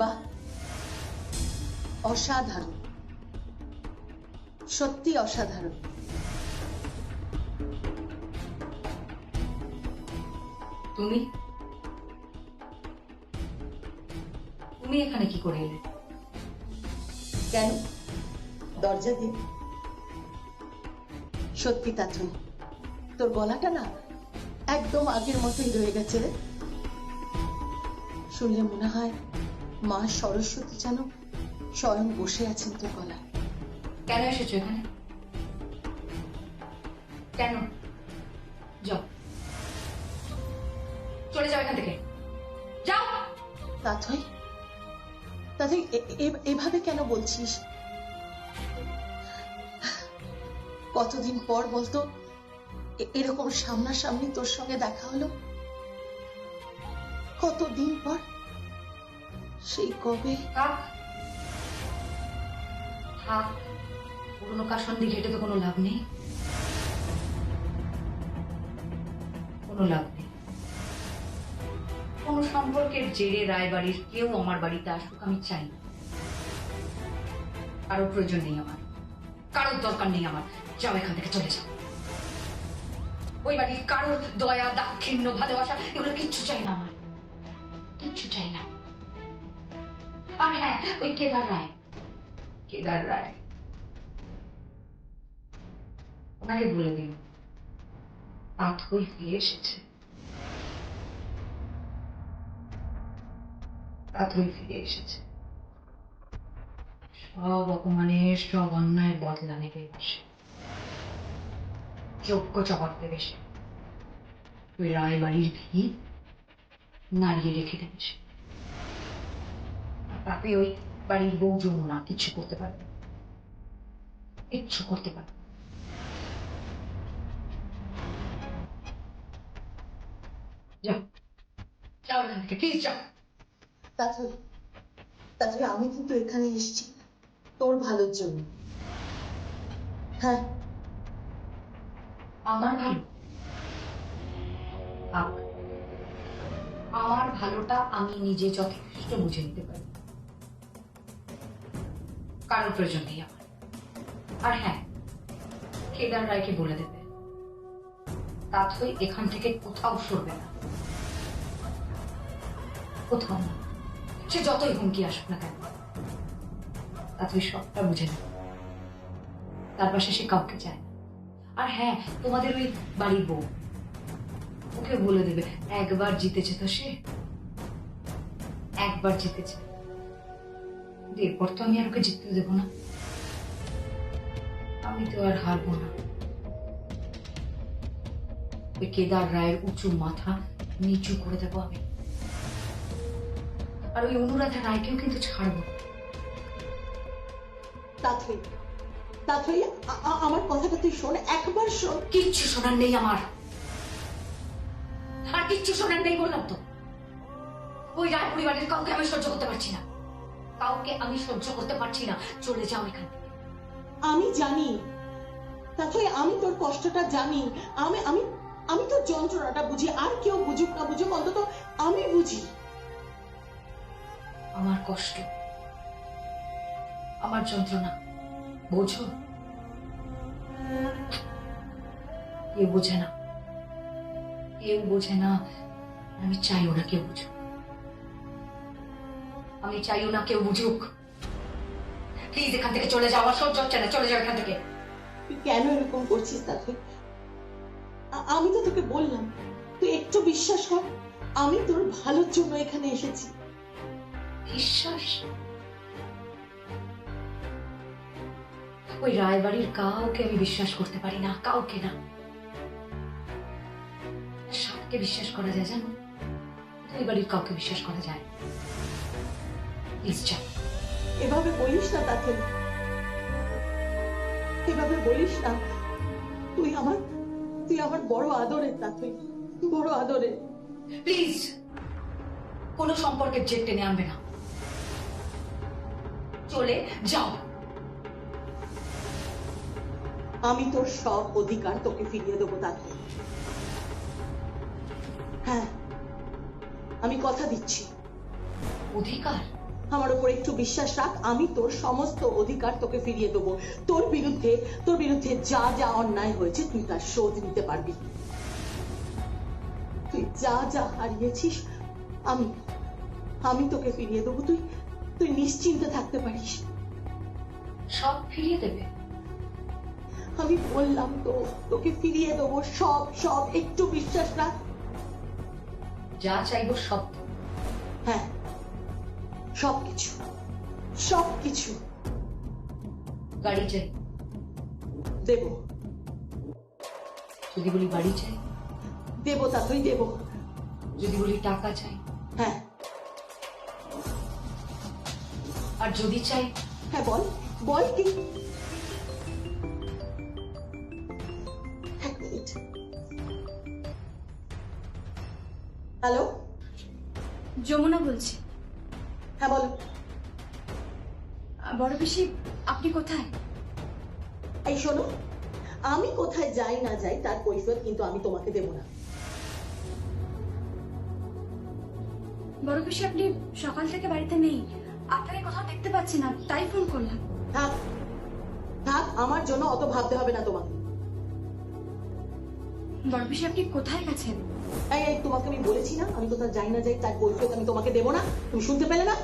বাহ, অসাধারণ, সত্যি অসাধারণ। তুমি তুমি এখানে কি করে এলে? কেন দরজা দিয়ে? সত্যি তাথই, তোর গলাটা না একদম আগের মতোই রয়ে গেছে রে। শুনলে মনে হয় মা সরস্বতী যেন স্বয়ং বসে আছেন তোর গলায়। কেন এসেছো এখানে? কেন? যাও, চলে যাও এখান থেকে, যাও। তাথই, তাথই এভাবে কেন বলছিস? কতদিন পর বলতো এরকম সামনাসামনি তোর সঙ্গে দেখা হলো? কতদিন পর, সেই কবে। থাক থাক, পুরনো কাসন্দি ঘেটে তো কোনো লাভ নেই, কোনো লাভ নেই। কোনো সম্পর্কের জেরে রায়বাড়ির কেউ আমার বাড়িতে আসুক আমি চাই না। কারোর প্রয়োজন নেই আমার, কারোর দরকার নেই আমার। যাও এখান থেকে, চলে যাও। ওই বাড়ির কারোর দয়া, দাক্ষিণ্য, ভালোবাসা এগুলো কিচ্ছু চাই না আমার, কিচ্ছু চাই না। আর হ্যাঁ, ওই কেদার রায়, কেদার রায়, ওনাকে বলে দিন আতই ফিরে এসেছে, আতই ফিরে এসেছে। সব অপমানের, সব অন্যায়ের বদলা নেবে বসে, যোগ্য জবাব দেবে সে। ওই রায়বাড়ির ভিড় নাড়িয়ে রেখে দেবে সে। তাতে ওই বাড়ির বউ যমুনা কিচ্ছু করতে পারবে, কিচ্ছু করতে পারবে। যাও, যাও এখান থেকে, প্লিজ যাও। তাথই, তাথই আমি কিন্তু এখানে এসেছি তোর ভালোর জন্য। হ্যাঁ, আমার ভালো? আমার ভালোটা আমি নিজে যথেষ্ট বুঝে নিতে পারি, কারোর প্রয়োজন নেই আমার। আর হ্যাঁ, কেদার রায়কে বলে দেবে তাথই এখান থেকে কোথাও সরবে না, কোথাও না। সে যতই হুমকি আসুক না কেন, তাথই সবটা বুঝে নেবে। তার পাশে সে কাউকে চায় না। আর হ্যাঁ, তোমাদের ওই বাড়ির বউ, ওকে বলে দেবে একবার জিতেছে তো সে, একবার জিতেছে, এরপর তো আমি আর ওকে জিততে দেবো না। আমি তো আর হারবো না। ওই কেদার রায়ের উঁচু মাথা নিচু করে দেবো আমি। আর ওই অনুরাধা রায়কেও কিন্তু ছাড়বো। তাথই, তাথই আমার কথাটা তুই শোন, একবার শোন। কিচ্ছু শোনার নেই আমার, আর কিচ্ছু শোনার নেই বললাম তো। ওই রায় পরিবারের কাউকে আমি সহ্য করতে পারছি না, কাউকে আমি সহ্য করতে পারছি না। চলে যাও এখান থেকে। আমি জানি তাথই, আমি তোর কষ্টটা জানি, আমি আমি আমি তোর যন্ত্রণাটা বুঝি। আর কেউ বুঝুক না বুঝুক, অন্তত আমি বুঝি। আমার কষ্ট, আমার যন্ত্রণা বোঝো? কেউ বোঝে না, কেউ বোঝে না। আমি চাইও না কেউ বুঝুক, আমি চাইও না কেউ বুঝুক। প্লিজ এখান থেকে চলে যাও, আমার সহ্য হচ্ছে না। চলে যাও এখান থেকে। তুই কেন এরকম করছিস তাথই? আমি তো তোকে বললাম, তুই একটু বিশ্বাস কর, আমি তোর ভালোর জন্য এখানে এসেছি। বিশ্বাস? ওই রায়বাড়ির কাউকে আমি বিশ্বাস করতে পারি না, কাউকে না। সাপকে বিশ্বাস করা যায় জানো, ওই বাড়ির কাউকে বিশ্বাস করা যায়। প্লিজ যাও। এভাবে বলিস না তাথই, এভাবে বলিস না। তুই আমার বড় আদরের তাথই, বড় আদরের। প্লিজ কোন সম্পর্কের জেদ টেনে আনবে না, চলে যাও। আমি তোর সব অধিকার তোকে ফিরিয়ে দেবো তাথই। হ্যাঁ, আমি কথা দিচ্ছি। অধিকার? আমার উপর একটু বিশ্বাস রাখ, আমি তোর সমস্ত অধিকার তোকে ফিরিয়ে দেবো। তোর বিরুদ্ধে যা যা অন্যায় হয়েছে তুই তার শোধ নিতে পারবি। তুই যা যা হারিয়েছিস আমি তোকে ফিরিয়ে দেবো। তুই নিশ্চিন্তে থাকতে পারিস। সব ফিরিয়ে দেবে? আমি বললাম তো তোকে ফিরিয়ে দেবো সব সব, একটু বিশ্বাস রাখ। যা চাইবো সব? হ্যাঁ, সবকিছু সবকিছু। গাড়ি চাই? দেব। যদি বলি বাড়ি চাই? দেবো, তা তুই দেবো। যদি বলি টাকা চাই? হ্যাঁ। আর যদি চাই? হ্যাঁ, বল বল কি। এক মিনিট। হ্যালো, যমুনা বলছি। হ্যাঁ বলো। বড় পিসি, আপনি কোথায়? এই শোনো, আমি কোথায় যাই না যাই তার কৈফিয়ত কিন্তু আমি তোমাকে দেব না। বড় পিসি, আপনি সকাল থেকে বাড়িতে নেই, আপনাকে কোথাও দেখতে পাচ্ছি না, তাই ফোন করলাম। থাক থাক, আমার জন্য অত ভাবতে হবে না তোমাকে। বড় পিসি, আপনি কোথায় গেছেন? এই তোমাকে আমি বলেছি না আমি কোথাও যাই না যাই তার কৈফিয়ত আমি তোমাকে দেব না? তুমি শুনতে পেলে না?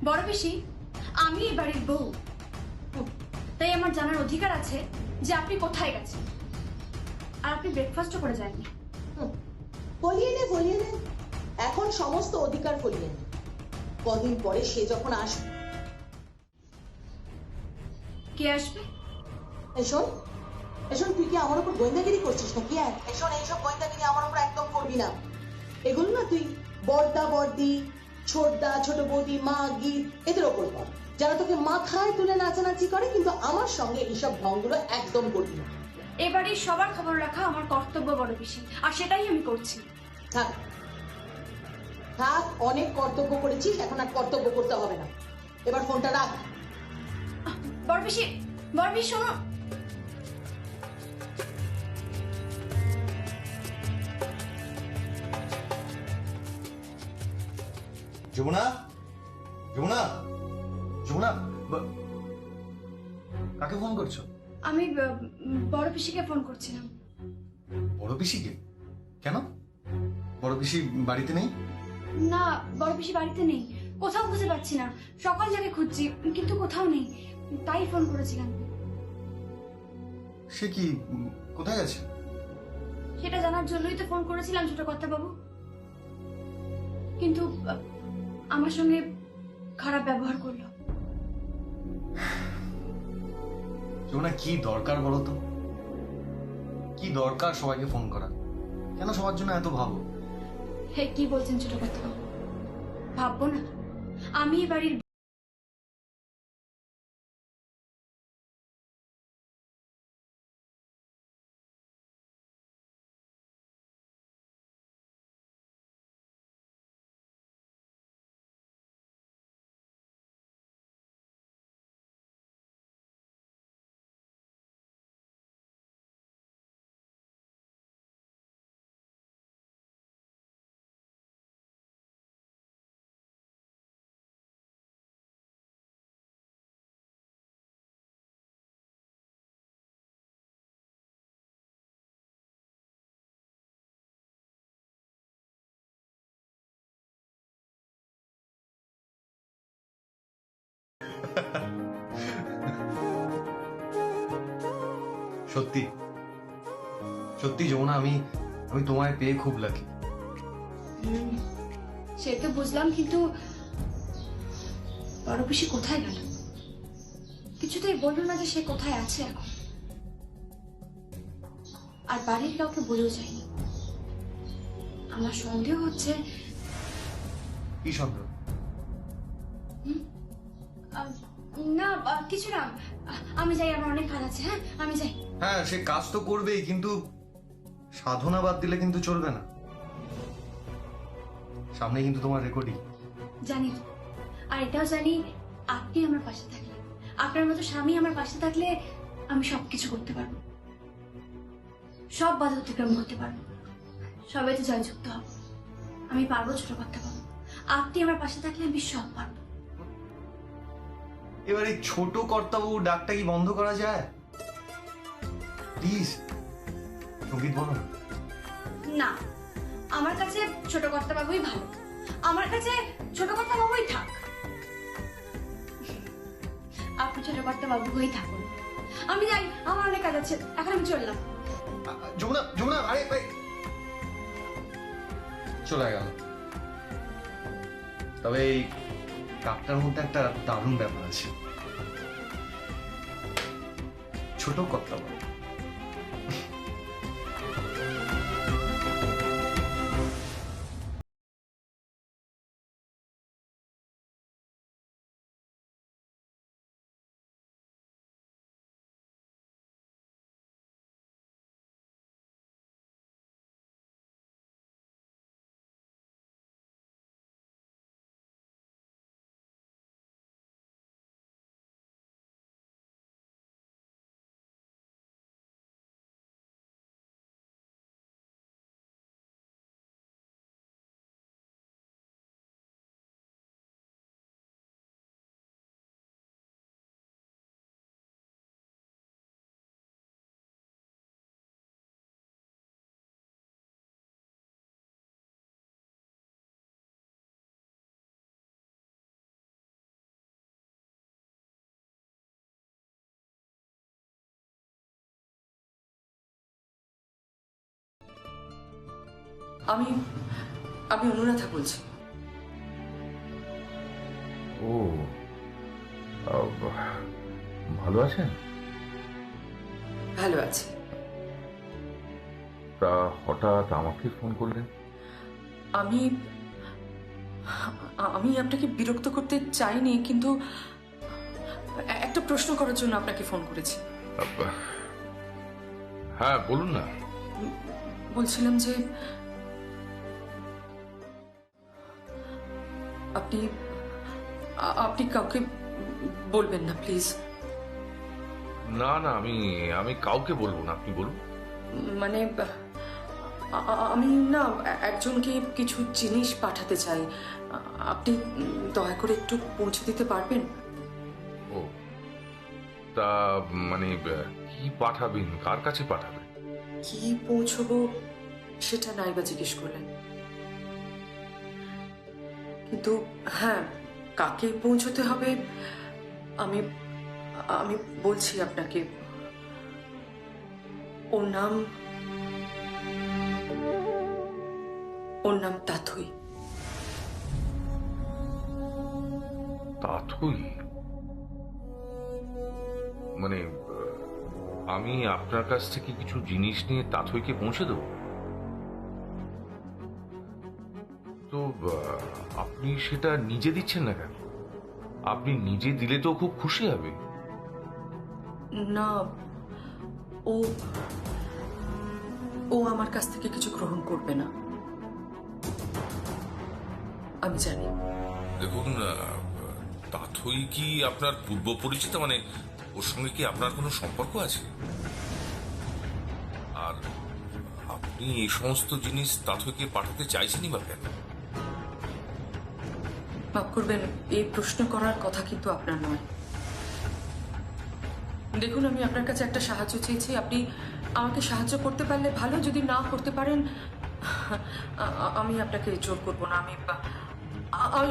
বড় পিসি, আমি এই বাড়ির বউ, তাই আমার জানার অধিকার আছে যে আপনি কোথায় গেছেন। আর আপনি ব্রেকফাস্টও করে যাননি। ফলিয়ে নে, এখন সমস্ত অধিকার ফলিয়ে নে। কদিন পরে সে যখন আসবে। কে আসবে? এসন তুই কি আমার উপর গোয়েন্দাগিরি করছিস নাকি? এসন, এইসব গোয়েন্দাগিরি আমার উপর একদম করবি না। এগুলো না তুই বড়দা বড়দি, ছোটদা ছোট বৌদি, মা গীত এদের ওপর কর, যারা তোকে মাথায় তুলে নাচানাচি করে, কিন্তু আমার সঙ্গে এইসব ঢংগুলো একদম করবি না। এ বাড়ির সবার খবর রাখা আমার কর্তব্য বড় পিসি, আর সেটাই আমি করছি। থাক থাক, অনেক কর্তব্য করেছিস, এখন আর কর্তব্য করতে হবে না। এবার ফোনটা রাখ। বড় পিসি, শোনো। যমুনা, যমুনা, যমুনা, কাকে ফোন করছো? আমি বড় পিসিকে ফোন করছিলাম। বড় পিসিকে? কেন? বড় পিসি বাড়িতে নেই? না, বড় পিসি বাড়িতে নেই, কোথাও খুঁজে পাচ্ছি না। সকাল থেকে খুঁজছি কিন্তু কোথাও নেই, তাই ফোন করেছিলাম। সে কি কোথায় গেছে? সেটা জানার জন্যই তো ফোন করেছিলাম ছোট কর্তাবাবু, কিন্তু আমার সঙ্গে খারাপ ব্যবহার করলো। যমুনা, কি দরকার বলো তো? কি দরকার সবাইকে ফোন করা? কেন সবার জন্য এত ভাবো? হে, কি বলছেন ছোট কর্তাবাবু? ভাববো না? আমি এই বাড়ির সত্যি সত্যি যমুনা, আমি তোমায় পেয়ে খুব লাকি। সে তো বুঝলাম, কিন্তু বড় পিসি কোথায় গেল? কিছুতেই বললো না যে সে কোথায় আছে এখন, আর বাড়ির কাউকে বলেও যায়নি। আমার সন্দেহ হচ্ছে। কি সন্দেহ? না, কিছু না, আমি যাই, আমার অনেক কাজ আছে। হ্যাঁ, আমি যাই। হ্যাঁ, সে কাজ তো করবেই, কিন্তু সাধনা বাদ দিলে কিন্তু চলবে না। সামনে কিন্তু তোমার রেকর্ডিং। জানি, আর এটাও জানি আপনি আমার পাশে থাকলে, আপনার মতো স্বামী আমার পাশে থাকলে আমি সবকিছু করতে পারবো, সব বাধা অতিক্রম করতে পারবো, সবাইতে জয়যুক্ত হব। আমি পারবো ছোট করতে পারবো। আপনি আমার পাশে থাকলে আমি সব পারবো। এবার এই ছোট কর্তাবাবু ডাকটা কি বন্ধ করা যায়? প্লিজ সঙ্গীত বলো না। না, আমার কাছে ছোট কর্তা বাবুই ভালো। আমার কাছে ছোট কর্তা বাবুই থাক। আপনি ছোট কর্তা বাবু হয়েই থাকুন। আমি যাই, আমার অনেক কাজ আছে, এখন আমি চললাম। যমুনা যমুনা, আরে চলে গেল। তবে এই কাকটার মধ্যে একটা দারুণ ব্যাপার আছে। ছোট কর্তাবাবু। আমি আমি অনুরাধা বলছি। ও, ভালো আছেন? ভালো আছি। তা হঠাৎ আমাকে ফোন করলেন? আমি আমি আপনাকে বিরক্ত করতে চাইনি, কিন্তু একটা প্রশ্ন করার জন্য আপনাকে ফোন করেছি। হ্যাঁ বলুন না। বলছিলাম যে আপনি আপনি কাউকে বলবেন না প্লিজ। না না, আমি কাউকে বলবো না, আপনি বলুন। মানে আমি না একজনকে কিছু জিনিস পাঠাতে চাই। আপনি দয়া করে একটু পৌঁছে দিতে পারবেন? ও, তা মানে কি পাঠাবেন, কার কাছে পাঠাবেন? কি পৌঁছবো সেটা নাইবা জিজ্ঞেস করলেন, কিন্তু হ্যাঁ কাকে পৌঁছতে হবে আমি আমি বলছি আপনাকে। ওর নাম তাথই। তাথই? মানে আমি আপনার কাছ থেকে কিছু জিনিস নিয়ে তাথইকে পৌঁছে দেবো? তো আপনি সেটা নিজে দিচ্ছেন না কেন? আপনি নিজে দিলে তো খুব খুশি হবে। না, ও আমার কাছ থেকে কিছু গ্রহণ করবে না, আমি জানি। দেখুন, তাথই কি আপনার পূর্ব পরিচিত? মানে ওর সঙ্গে কি আপনার কোনো সম্পর্ক আছে? আর আপনি এই সমস্ত জিনিস তাথইকে পাঠাতে চাইছেনই বা কেন? মাফ করবেন, এই প্রশ্ন করার কথা কিন্তু আপনার নয়। দেখুন, আমি আপনার কাছে একটা সাহায্য চেয়েছি। আপনি আমাকে সাহায্য করতে পারলে ভালো, যদি না করতে পারেন আমি আপনাকে জোর করবো না।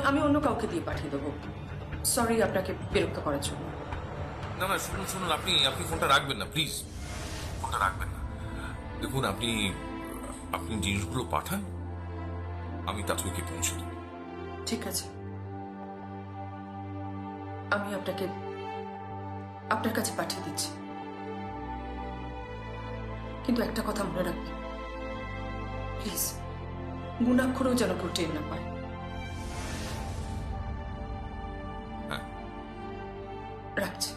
আমি অন্য কাউকে দিয়ে পাঠিয়ে দেবো। সরি আপনাকে বিরক্ত করার জন্য। না না, শুনুন শুনুন, আপনি ফোনটা রাখবেন না প্লিজ, ফোনটা রাখবেন না। দেখুন, আপনি জিনিসগুলো পাঠান, আমি তাথইকে পৌঁছে দেব। ঠিক আছে, আমি আপনার কাছে পাঠিয়ে দিচ্ছি, কিন্তু একটা কথা মনে রাখবেন, প্লিজ গুণাক্ষরেও যেন কেউ টের না পায়। হ্যাঁ, রাখছি।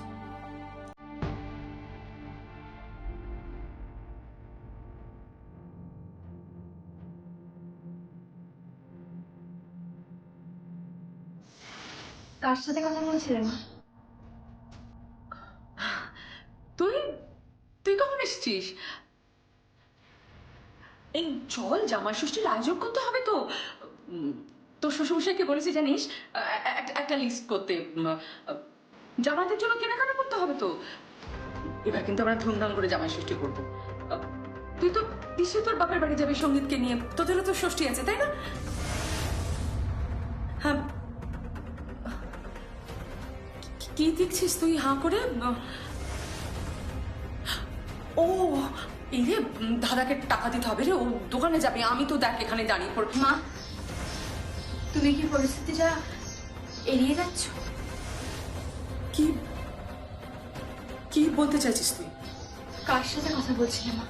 কার সাথে কথা বলছিলেন? তুই কখন এসেছিস? এই চল, জামাই ষষ্ঠীর আয়োজন করতে হবে তো। তোর শ্বশুরমশাইকে বলেছি জানিস একটা লিস্ট করতে, জামাইদের জন্য কেনাকাটা করতে হবে তো। এবার কিন্তু আমরা ধুমধাম করে জামাই ষষ্ঠী করবো। তুই তো নিশ্চয়ই তোর বাপের বাড়ি যাবি সঙ্গীতকে নিয়ে, তোদেরও তো ষষ্ঠী আছে তাই না? হ্যাঁ, কি দেখছিস তুই হাঁ করে? ও এই রে, দাদাকে টাকা দিতে হবে রে, ও দোকানে যাবে, আমি তো দেখ এখানে দাঁড়িয়ে পড়। মা, তুমি কি পরিস্থিতিটা এড়িয়ে যাচ্ছ? কি কি বলতে চাইছিস তুই? কার সাথে কথা বলছিলে মা?